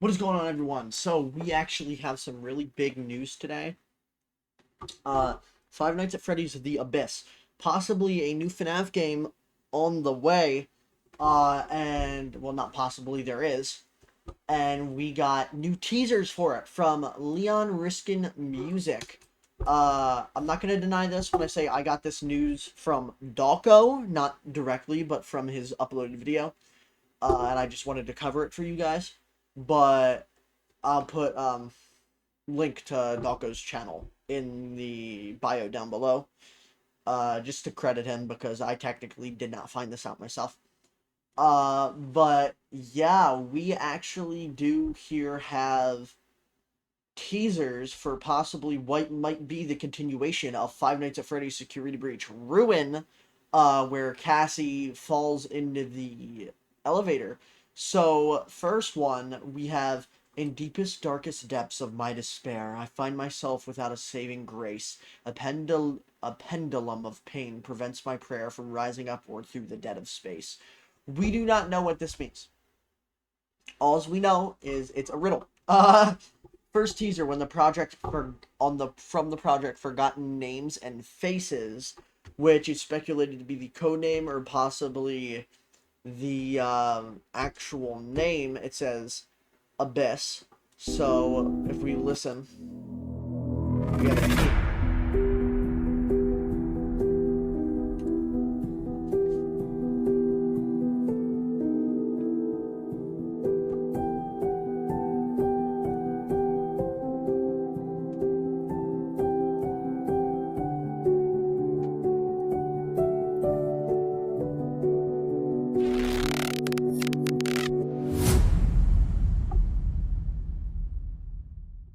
What is going on, everyone? So we actually have some really big news today. Uh, Five Nights at Freddy's: The Abyss, possibly a new Fnaf game on the way. And well, not possibly, there is. And we got new teasers for it from Leon Riskin Music. I'm not gonna deny this when I say I got this news from Dalko, not directly, but from his uploaded video. And I just wanted to cover it for you guys. But I'll put link to Dalko's channel in the bio down below. Just to credit him because I technically did not find this out myself. But yeah, we actually do here have teasers for possibly what might be the continuation of Five Nights at Freddy's Security Breach Ruin, where Cassie falls into the elevator. So, first one, we have in deepest, darkest depths of my despair, I find myself without a saving grace. A pendulum of pain prevents my prayer from rising upward through the dead of space. We do not know what this means. All we know is it's a riddle. First teaser when the project from the project Forgotten Names and Faces, which is speculated to be the codename or possibly the actual name. It says Abyss. So if we listen, we have a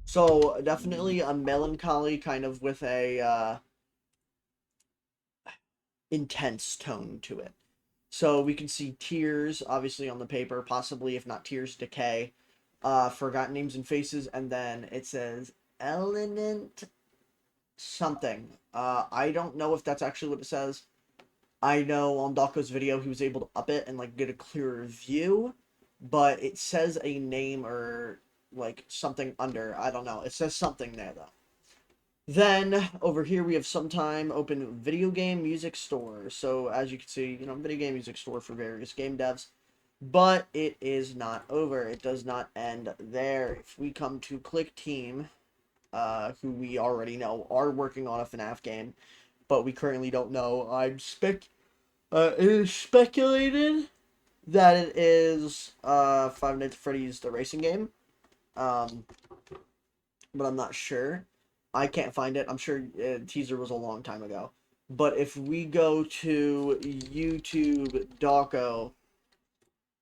so definitely a melancholy kind of with a intense tone to it. So we can see tears, obviously, on the paper, possibly, if not tears, decay. Forgotten Names and Faces, and then it says element something. I don't know if that's actually what it says. I know on Dako's video he was able to up it and like get a clearer view, but it says a name or like something under. I don't know. It says something there though. Then over here we have sometime open video game music store. So as you can see, video game music store for various game devs. But it is not over. It does not end there. If we come to Click Team, who we already know are working on a FNAF game, but we currently don't know. It is speculated that it is Five Nights at Freddy's the racing game. Um, but I'm not sure. I can't find it. I'm sure teaser was a long time ago. But if we go to YouTube Dawko,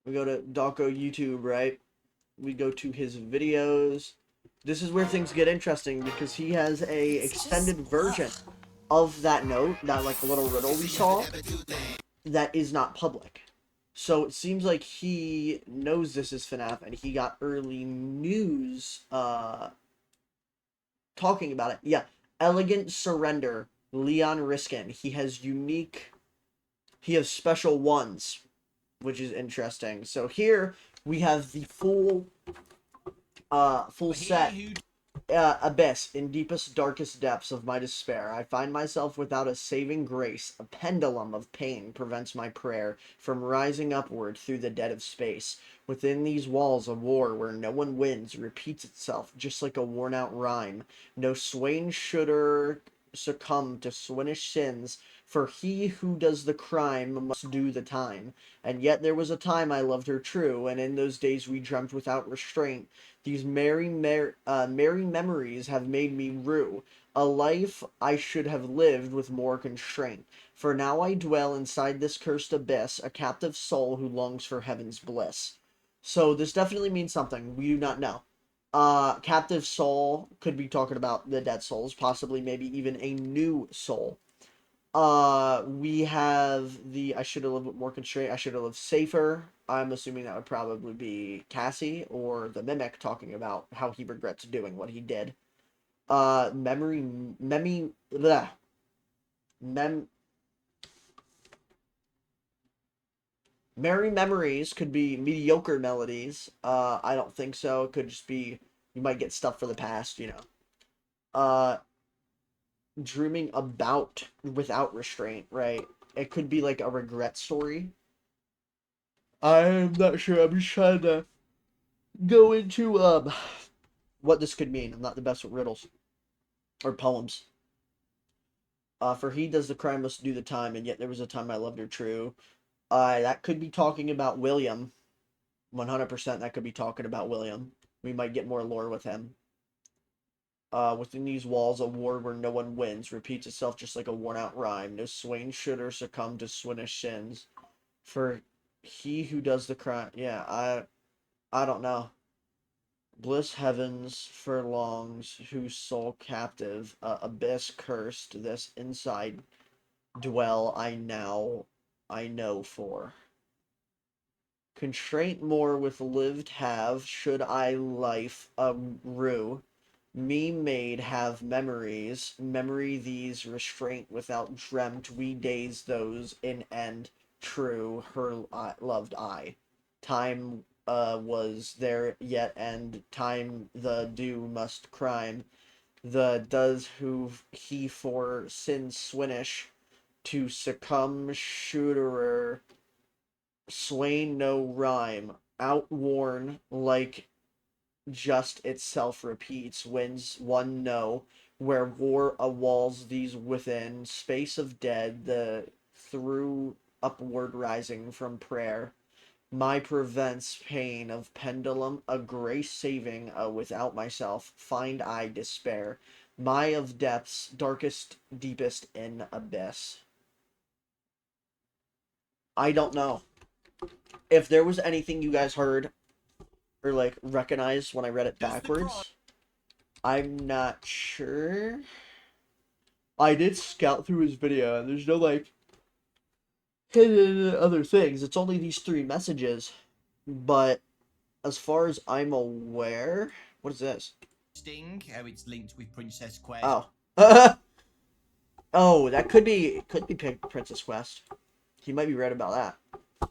we go to Dawko YouTube, right? We go to his videos. This is where things get interesting because he has a extended version of that note, that like little riddle we saw, that is not public. So it seems like he knows this is FNAF and he got early news talking about it. Yeah. Elegant Surrender, Leon Riskin. He has special ones, which is interesting. So here we have the full set. Abyss, in deepest, darkest depths of my despair, I find myself without a saving grace. A pendulum of pain prevents my prayer from rising upward through the dead of space. Within these walls, a war where no one wins repeats itself, just like a worn-out rhyme. No swain should succumb to swinish sins, for he who does the crime must do the time. And yet there was a time I loved her true, and in those days we dreamt without restraint. These merry memories have made me rue a life I should have lived with more constraint. For now I dwell inside this cursed abyss, a captive soul who longs for heaven's bliss. So this definitely means something. We do not know. Captive soul could be talking about the dead souls, possibly maybe even a new soul. We have the I should have lived with more constraint. I should have lived safer. I'm assuming that would probably be Cassie or the Mimic talking about how he regrets doing what he did. Memory, memi, bleh, mem, Merry Memories could be mediocre melodies. I don't think so. It could just be you might get stuff for the past, you know. Uh, Dreaming about without restraint, right? It could be like a regret story. I'm not sure. I'm just trying to go into what this could mean. I'm not the best with riddles or poems. For he does the crime must do the time, and yet there was a time I loved her true. That could be talking about William. 100% that could be talking about William. We might get more lore with him. Within these walls, a war where no one wins repeats itself just like a worn-out rhyme. No swain should or succumb to Swinish sins. For he who does the crime, yeah, I don't know. Bliss heavens furlongs, whose soul captive, abyss cursed, this inside dwell I know for. Constraint more with lived have, should I life rue. Me made have memories, memory these restraint without dreamt, we days those in end true, her loved I. Time was there yet, and time the due must crime. The does who he for sin swinish to succumb shooterer swain no rhyme outworn like just itself repeats wins one no where war a walls these within space of dead the through upward rising from prayer my prevents pain of pendulum a grace saving without myself find I despair my of depths darkest deepest in abyss. I don't know if there was anything you guys heard or like recognized when I read it backwards. I'm not sure. I did scout through his video and there's no like hidden other things. It's only these three messages. But as far as I'm aware, what is this? Sting, how it's linked with Princess Quest. Oh. Oh, that could be Princess Quest. He might be right about that.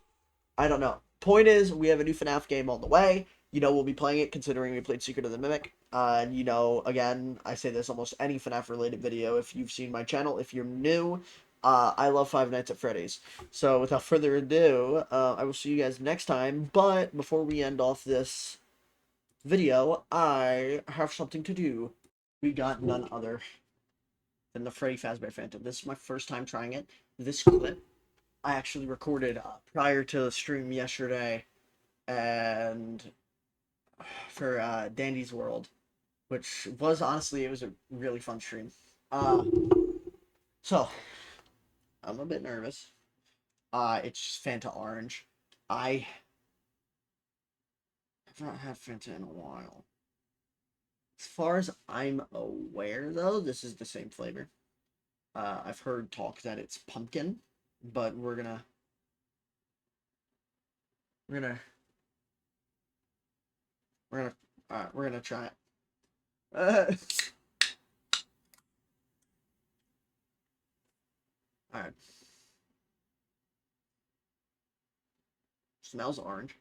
I don't know. Point is, we have a new FNAF game on the way. You know, we'll be playing it considering we played Secret of the Mimic. And, you know, again, I say this almost any FNAF related video if you've seen my channel. If you're new, I love Five Nights at Freddy's. So, without further ado, I will see you guys next time. But before we end off this video, I have something to do. We got none other than the Freddy Fazbear Phantom. This is my first time trying it. This clip I actually recorded prior to the stream yesterday, and for Dandy's World, which was honestly it was a really fun stream. Uh, so I'm a bit nervous. It's just Fanta Orange. I have not had Fanta in a while. As far as I'm aware, though, this is the same flavor. I've heard talk that it's pumpkin, but we're gonna we're gonna try it. All right. Smells orange.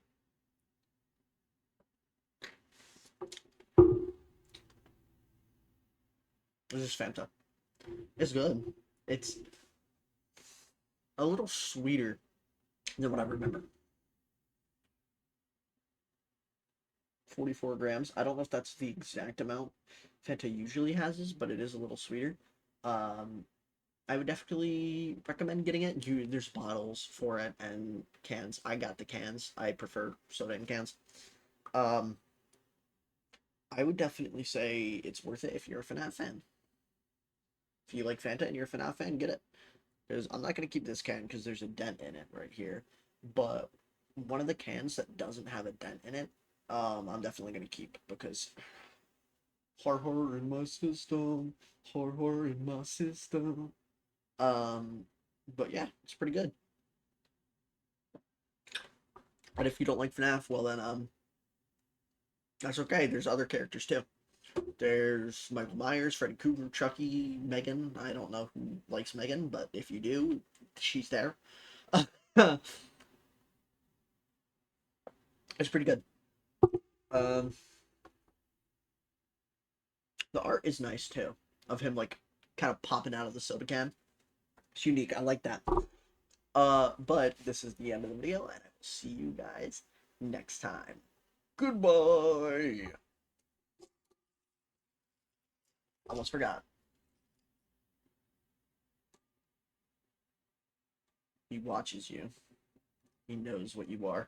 This is Fanta. It's good. It's a little sweeter than what I remember. 44 grams. I don't know if that's the exact amount Fanta usually has, but it is a little sweeter. Um, I would definitely recommend getting it. There's bottles for it and cans. I got the cans. I prefer soda in cans. Um, I would definitely say it's worth it if you're a FNAF fan. If you like Fanta and you're a FNAF fan, get it. Because I'm not going to keep this can because there's a dent in it right here. But one of the cans that doesn't have a dent in it, I'm definitely going to keep because horror in my system, horror in my system. Um, but yeah, it's pretty good. And if you don't like FNAF, well then, that's okay. There's other characters too. There's Michael Myers, Freddy Krueger, Chucky, Megan. I don't know who likes Megan, but if you do, she's there. It's pretty good. Um, the art is nice too, of him like kind of popping out of the soda can. It's unique. I like that. But this is the end of the video, and I will see you guys next time. Goodbye. Almost forgot. He watches you. He knows what you are.